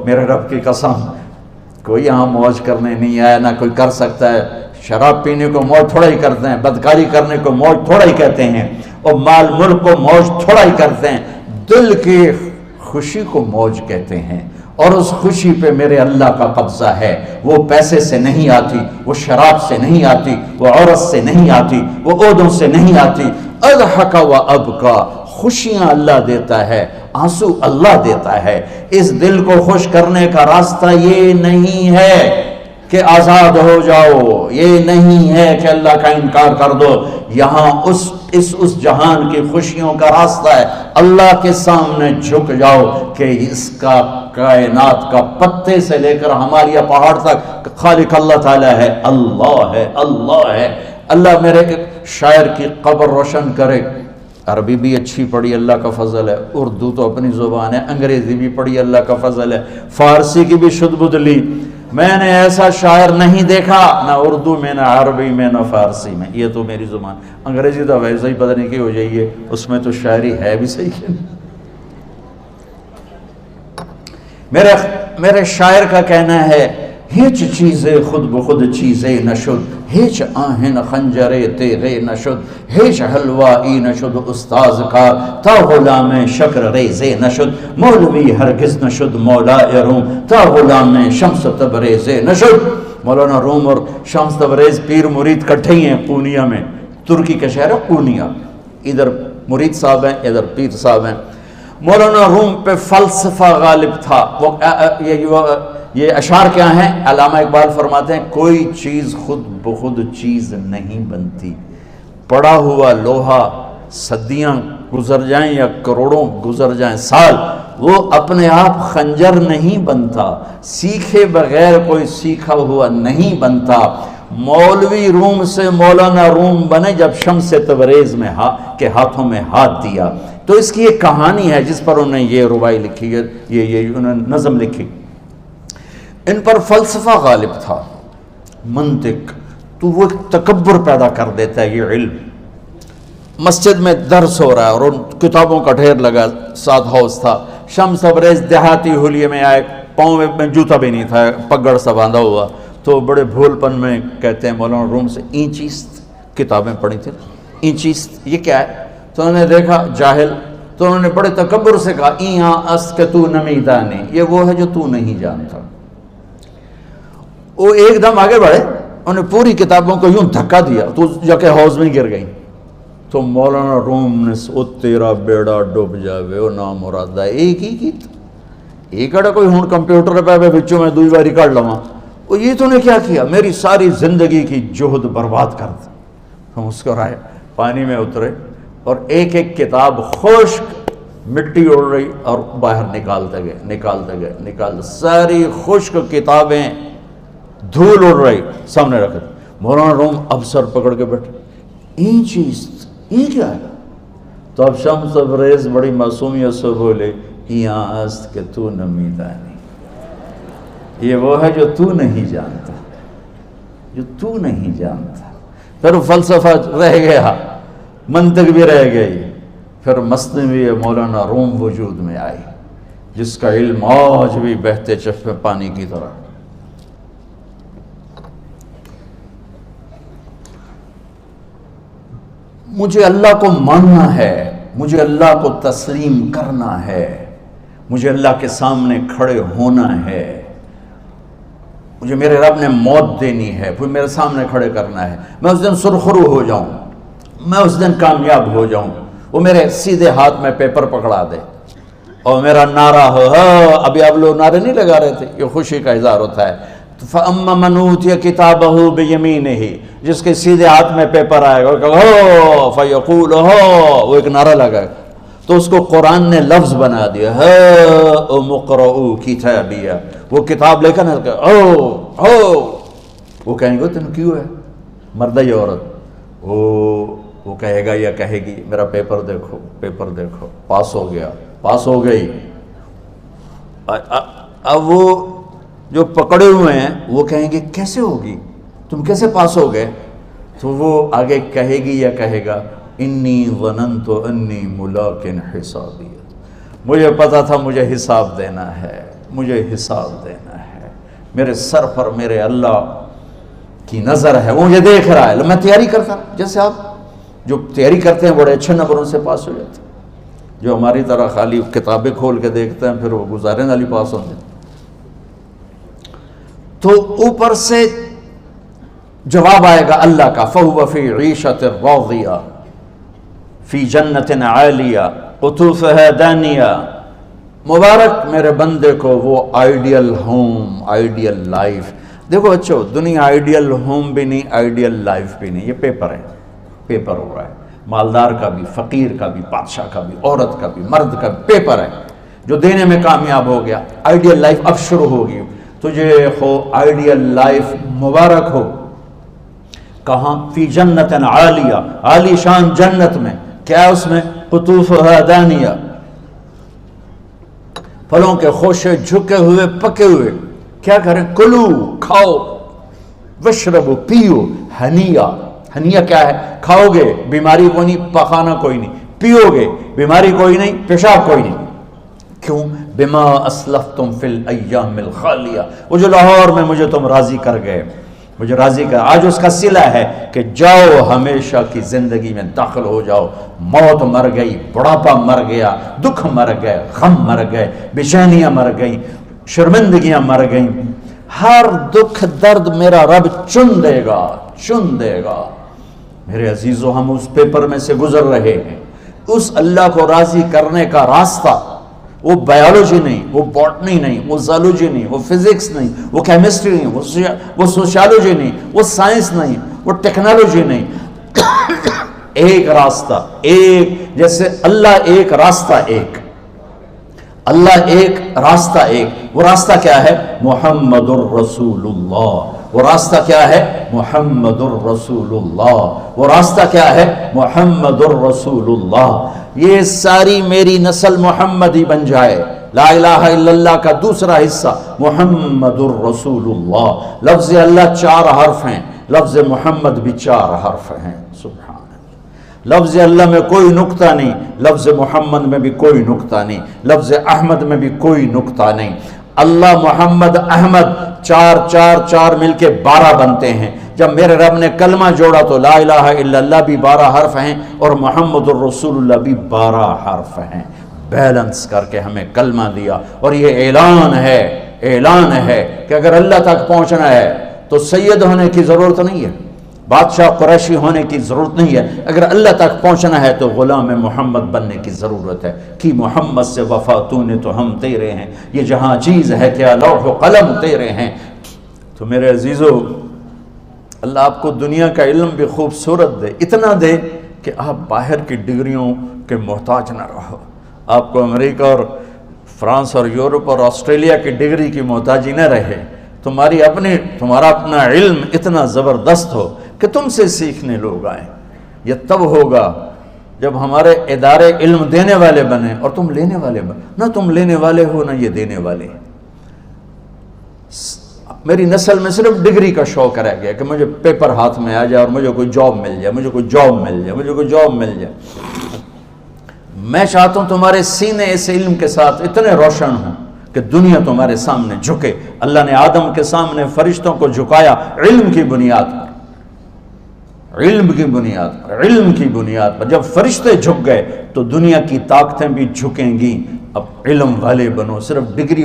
میرے رب کی قسم کوئی یہاں موج کرنے نہیں آیا، نہ کوئی کر سکتا ہے۔ شراب پینے کو موج تھوڑا ہی کرتے ہیں، بدکاری کرنے کو موج تھوڑا ہی کہتے ہیں، اور مال ملک کو موج تھوڑا ہی کرتے ہیں، دل کی خوشی کو موج کہتے ہیں۔ اور اس خوشی پہ میرے اللہ کا قبضہ ہے، وہ پیسے سے نہیں آتی، وہ شراب سے نہیں آتی، وہ عورت سے نہیں آتی، وہ عہدوں سے نہیں آتی۔ اضحک و ابکا، خوشیاں اللہ دیتا ہے، آنسو اللہ دیتا ہے۔ اس دل کو خوش کرنے کا راستہ یہ نہیں ہے کہ آزاد ہو جاؤ، یہ نہیں ہے کہ اللہ کا انکار کر دو۔ یہاں اس جہان کی خوشیوں کا راستہ ہے، اللہ کے سامنے جھک جاؤ کہ اس کا کائنات کا پتے سے لے کر ہماریا پہاڑ تک خالق اللہ تعالیٰ ہے، اللہ ہے، اللہ ہے۔ اللہ میرے شاعر کی قبر روشن کرے۔ عربی بھی اچھی پڑھی، اللہ کا فضل ہے، اردو تو اپنی زبان ہے، انگریزی بھی پڑھی، اللہ کا فضل ہے، فارسی کی بھی شد بدھ لی۔ میں نے ایسا شاعر نہیں دیکھا، نہ اردو میں، نہ عربی میں، نہ فارسی میں، یہ تو میری زبان۔ انگریزی تو ویسے ہی پتہ نہیں کی ہو جائیے، اس میں تو شاعری ہے بھی صحیح ہے۔ میرے شاعر کا کہنا ہے، ہیچ چیزیں خود بخود چیزیں نشد، ہیچ آہن خنجرے تیغے نشد، ہیچ حلوائی نشد استاذ کا، تا غلام شکر ریزے نشد، مولوی ہرگز نشد مولا روم، تا غلام شمس تبریز نشد۔ مولانا روم اور شمس تبریز پیر مرید کٹھے ہی ہیں قونیہ میں، ترکی کا شہر ہے قونیہ، ادھر مرید صاحب ہیں، ادھر پیر صاحب ہیں۔ مولانا روم پہ فلسفہ غالب تھا۔ یہ اشعار کیا ہیں؟ علامہ اقبال فرماتے ہیں، کوئی چیز خود بخود چیز نہیں بنتی، پڑا ہوا لوہا صدیاں گزر جائیں یا کروڑوں گزر جائیں سال، وہ اپنے آپ خنجر نہیں بنتا، سیکھے بغیر کوئی سیکھا ہوا نہیں بنتا۔ مولوی روم سے مولانا روم بنے جب شمس تبریز میں کے ہاتھوں میں ہاتھ دیا۔ تو اس کی ایک کہانی ہے جس پر انہوں نے یہ ربائی لکھی ہے، یہ انہوں نے نظم لکھی۔ ان پر فلسفہ غالب تھا، منطق، تو وہ ایک تکبر پیدا کر دیتا ہے یہ علم۔ مسجد میں درس ہو رہا ہے اور ان کتابوں کا ڈھیر لگا، ساتھ ہاؤس تھا۔ شمس تبریز دیہاتی حلیے میں آئے، پاؤں میں جوتا بھی نہیں تھا، پگڑ سا باندھا ہوا، تو بڑے بھول پن میں کہتے ہیں مولانا روم سے، اینچیست کتابیں پڑھی تھیں، اینچیست یہ کیا ہے؟ تو انہوں نے دیکھا جاہل، تو انہوں نے بڑے تکبر سے کہا، ایہاں اس کہ تو نمیدانی، یہ وہ ہے جو تو نہیں جانتا۔ وہ ایک دم آگے بڑھے، انہوں نے پوری کتابوں کو یوں دھکا دیا تو جا کے حوض میں گر گئی۔ تو مولانا روم نے او تیرا بیڑا ڈوب جاوے او نام مرادہ، ایک ہی کی ایک اڑا کوئی ہون کمپیوٹر پہ بچوں میں دوئی باری کر لواں، وہ یہ تو نے کیا کیا، میری ساری زندگی کی جہد برباد کر دی۔ ہم اس کو رائے پانی میں اترے اور ایک ایک کتاب خشک مٹی اڑ رہی اور باہر نکالتے گئے، ساری خشک کتابیں دھول اڑ رہی سامنے رکھ دی۔ مولانا روم اب سر پکڑ کے بیٹھے، این چیز یہ کیا ہے؟ تو اب شمس تبریز بڑی معصومیت سے بولے، یہاں است کہ تو نمیدانی، یہ وہ ہے جو تو نہیں جانتا، جو تو نہیں جانتا۔ پھر فلسفہ رہ گیا، منطق بھی رہ گئی، پھر مثنوی مولانا روم وجود میں آئی، جس کا علم آج بھی بہتے چشمے پانی کی طرح۔ مجھے اللہ کو ماننا ہے، مجھے اللہ کو تسلیم کرنا ہے، مجھے اللہ کے سامنے کھڑے ہونا ہے، مجھے میرے رب نے موت دینی ہے، پھر میرے سامنے کھڑے کرنا ہے، میں اس دن سرخرو ہو جاؤں، میں اس دن کامیاب ہو جاؤں، وہ میرے سیدھے ہاتھ میں پیپر پکڑا دے اور میرا نعرہ ہو، ابھی آپ لوگ نعرے نہیں لگا رہے تھے، یہ خوشی کا اظہار ہوتا ہے۔ فَأَمَّا مَنْ أُوتِيَ كِتَابَهُ بِيَمِينِهِ، جس کے سیدھے ہاتھ میں پیپر آئے گا فَيَقُولُ وہ ایک نعرہ لگائے گا، تو اس کو قرآن نے لفظ بنا دیا، هَاؤْمُ اقْرَءُوا كِتَابِيَهْ، وہ کتاب لے کر وہ کہیں گے تم کیوں ہے، مرد یا عورت، وہ کہے گا یا کہے گی میرا پیپر دیکھو، پیپر دیکھو، پاس ہو گیا، پاس ہو گئی۔ اب وہ جو پکڑے ہوئے ہیں وہ کہیں گے کیسے ہوگی، تم کیسے پاس ہو گئے؟ تو وہ آگے کہے گی یا کہے گا، انی ظننت انی ملاق حسابی، مجھے پتا تھا مجھے حساب دینا ہے، مجھے حساب دینا ہے، میرے سر پر میرے اللہ کی نظر ہے، وہ مجھے دیکھ رہا ہے۔ میں تیاری کرتا، جیسے آپ جو تیاری کرتے ہیں بڑے اچھے نمبروں سے پاس ہو جاتے ہیں، جو ہماری طرح خالی کتابیں کھول کے دیکھتے ہیں پھر وہ گزارے والی پاس ہوتے ہیں۔ تو اوپر سے جواب آئے گا اللہ کا، فَهُوَ فِي عِيشَةٍ رَاضِيَةٍ فِي جَنَّةٍ عَالِيَةٍ قُطُوفُهَا دَانِيَةٌ۔ مبارک میرے بندے کو وہ آئیڈیل ہوم، آئیڈیل لائف۔ دیکھو اچھو، دنیا آئیڈیل ہوم بھی نہیں، آئیڈیل لائف بھی نہیں، یہ پیپر ہے، پیپر ہو رہا ہے، مالدار کا بھی، فقیر کا بھی، بادشاہ کا بھی، عورت کا بھی، مرد کا بھی پیپر ہے، جو دینے میں کامیاب ہو گیا۔ آئیڈیل لائف اب شروع ہوگی، تجھے ہو آئیڈیل لائف مبارک ہو۔ کہاں؟ فی جنت عالیہ، عالی شان جنت میں، کیا ہے اس میں؟ قطوفها دانیہ، پھلوں کے خوشے جھکے ہوئے پکے ہوئے۔ کیا کریں؟ کلو، کھاؤ، وشربو، پیو، ہنیا۔ ہنیا کیا ہے؟ کھاؤ گے بیماری کوئی نہیں، پخانہ کوئی نہیں، پیو گے بیماری کوئی نہیں، پیشاب کوئی نہیں۔ کیوں؟ بما اسلفتم فی الایام الخالیہ، وہ جو لاہور میں مجھے تم راضی کر گئے، مجھے راضی کر، آج اس کا صلہ ہے کہ جاؤ ہمیشہ کی زندگی میں داخل ہو جاؤ۔ موت مر گئی، بڑھاپا مر گیا، دکھ مر گئے، غم مر گئے، بے چینیاں مر گئیں، شرمندگیاں مر گئیں، ہر دکھ درد میرا رب چن دے گا، چن دے گا۔ میرے عزیزو، ہم اس پیپر میں سے گزر رہے ہیں۔ اس اللہ کو راضی کرنے کا راستہ، وہ بایولوجی نہیں، وہ باٹنی نہیں، وہ زالوجی نہیں، وہ فزکس نہیں، وہ کیمسٹری نہیں، وہ سوشیالوجی نہیں، وہ سائنس نہیں، وہ ٹیکنالوجی نہیں۔ ایک راستہ، ایک، جیسے اللہ ایک، راستہ ایک، اللہ ایک، راستہ ایک۔ وہ راستہ کیا ہے؟ محمد الرسول اللہ۔ وہ راستہ کیا ہے؟ محمد الرسول اللہ۔ وہ راستہ کیا ہے؟ محمد الرسول اللہ۔ یہ ساری میری نسل محمدی بن جائے۔ لا الہ الا اللہ کا دوسرا حصہ محمد الرسول اللہ۔ لفظ اللہ 4 حرف ہیں، لفظ محمد بھی 4 حرف ہیں۔ سبحان اللہ۔ لفظ اللہ میں کوئی نقطہ نہیں، لفظ محمد میں بھی کوئی نقطہ نہیں، لفظ احمد میں بھی کوئی نقطہ نہیں۔ اللہ، محمد، احمد، 4 4 4 مل کے 12 بنتے ہیں۔ جب میرے رب نے کلمہ جوڑا تو لا الہ الا اللہ بھی 12 حرف ہیں اور محمد الرسول اللہ بھی 12 حرف ہیں۔ بیلنس کر کے ہمیں کلمہ دیا، اور یہ اعلان ہے، اعلان ہے کہ اگر اللہ تک پہنچنا ہے تو سید ہونے کی ضرورت نہیں ہے، بادشاہ قریشی ہونے کی ضرورت نہیں ہے۔ اگر اللہ تک پہنچنا ہے تو غلام محمد بننے کی ضرورت ہے۔ کہ محمد سے وفا تو نے تو ہم تیرے ہیں، یہ جہاں چیز ہے کیا لوح و قلم تیرے ہیں۔ تو میرے عزیزو، اللہ آپ کو دنیا کا علم بھی خوبصورت دے، اتنا دے کہ آپ باہر کی ڈگریوں کے محتاج نہ رہو، آپ کو امریکہ اور فرانس اور یورپ اور آسٹریلیا کی ڈگری کی محتاجی نہ رہے، تمہارا اپنا علم اتنا زبردست ہو کہ تم سے سیکھنے لوگ آئیں۔ یہ تب ہوگا جب ہمارے ادارے علم دینے والے بنے اور تم لینے والے بنے، نہ تم لینے والے ہو نہ یہ دینے والے۔ میری نسل میں صرف ڈگری کا شوق رہ گیا کہ مجھے پیپر ہاتھ میں آ جائے اور مجھے کوئی جاب مل جائے، مجھے کوئی جاب مل جائے، مجھے کوئی جاب مل جائے۔ میں چاہتا ہوں تمہارے سینے اس علم کے ساتھ اتنے روشن ہوں کہ دنیا تمہارے سامنے جھکے۔ اللہ نے آدم کے سامنے فرشتوں کو جھکایا علم کی بنیاد پر، علم کی بنیاد پر، علم کی بنیاد پر۔ جب فرشتے جھک گئے تو دنیا کی طاقتیں بھی جھکیں گی۔ اب علم والے بنو، صرف ڈگری